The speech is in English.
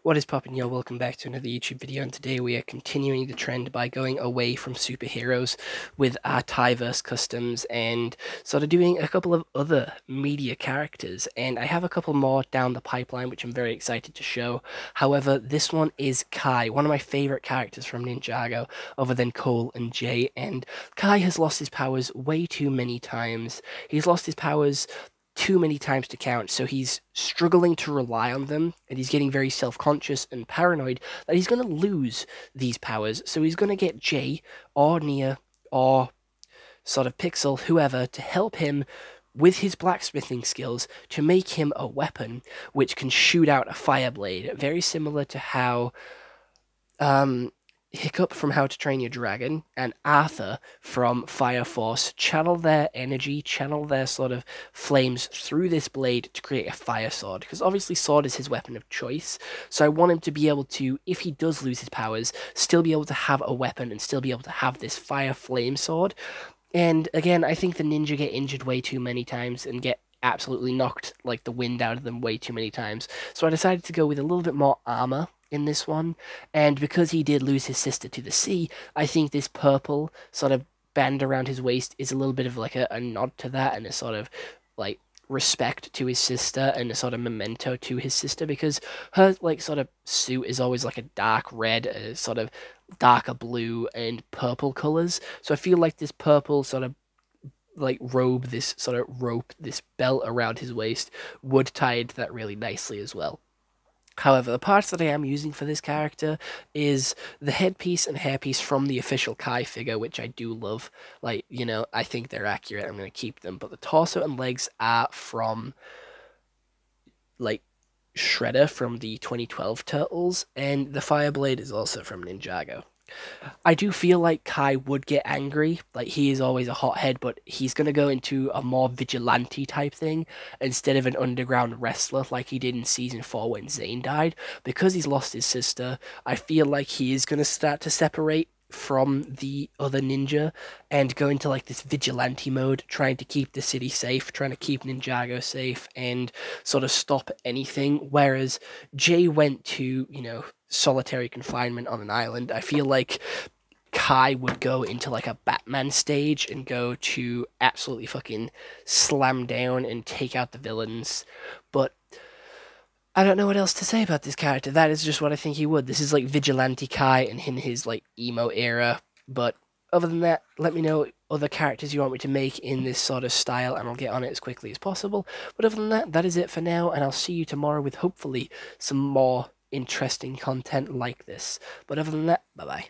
What is poppin', yo? Welcome back to another YouTube video, and today we are continuing the trend by going away from superheroes with our Tyverse customs and sort of doing a couple of other media characters, and I have a couple more down the pipeline which I'm very excited to show. However, this one is Kai, one of my favorite characters from Ninjago, other than Cole and Jay, and Kai has lost his powers way too many times. He's lost his powers too many times to count, so he's struggling to rely on them, and he's getting very self-conscious and paranoid that he's going to lose these powers, so he's going to get Jay or Nia or sort of Pixel, whoever, to help him with his blacksmithing skills to make him a weapon which can shoot out a fire blade, very similar to how Hiccup from How to Train Your Dragon and Arthur from Fire Force channel their energy, channel their sort of flames through this blade to create a fire sword. Because obviously sword is his weapon of choice. So I want him to be able to, if he does lose his powers, still be able to have a weapon and still be able to have this fire flame sword. And again, I think the ninja get injured way too many times and get absolutely knocked like the wind out of them way too many times. So I decided to go with a little bit more armor in this one, and because he did lose his sister to the sea, I think this purple sort of band around his waist is a little bit of like a nod to that, and a sort of like respect to his sister and a sort of memento to his sister, because her like sort of suit is always like a dark red, a sort of darker blue and purple colors. So I feel like this purple sort of like robe, this sort of rope, this belt around his waist would tie into that really nicely as well. However, the parts that I am using for this character is the headpiece and hairpiece from the official Kai figure, which I do love. Like, I think they're accurate. I'm going to keep them. But the torso and legs are from, like, Shredder from the 2012 Turtles, and the Fireblade is also from Ninjago. I do feel like Kai would get angry. Like, he is always a hothead, but he's going to go into a more vigilante type thing instead of an underground wrestler like he did in season 4 when Zane died. Because he's lost his sister, I feel like he is going to start to separate from the other ninja and go into like this vigilante mode, trying to keep the city safe, trying to keep Ninjago safe, and sort of stop anything. Whereas Jay went to, solitary confinement on an island. I feel like Kai would go into like a Batman stage and go to absolutely fucking slam down and take out the villains. But I don't know what else to say about this character. That is just what I think he would. This is like Vigilante Kai and in his like emo era. But other than that, let me know other characters you want me to make in this sort of style, and I'll get on it as quickly as possible. But other than that, that is it for now, and I'll see you tomorrow with hopefully some more interesting content like this. But other than that, bye bye.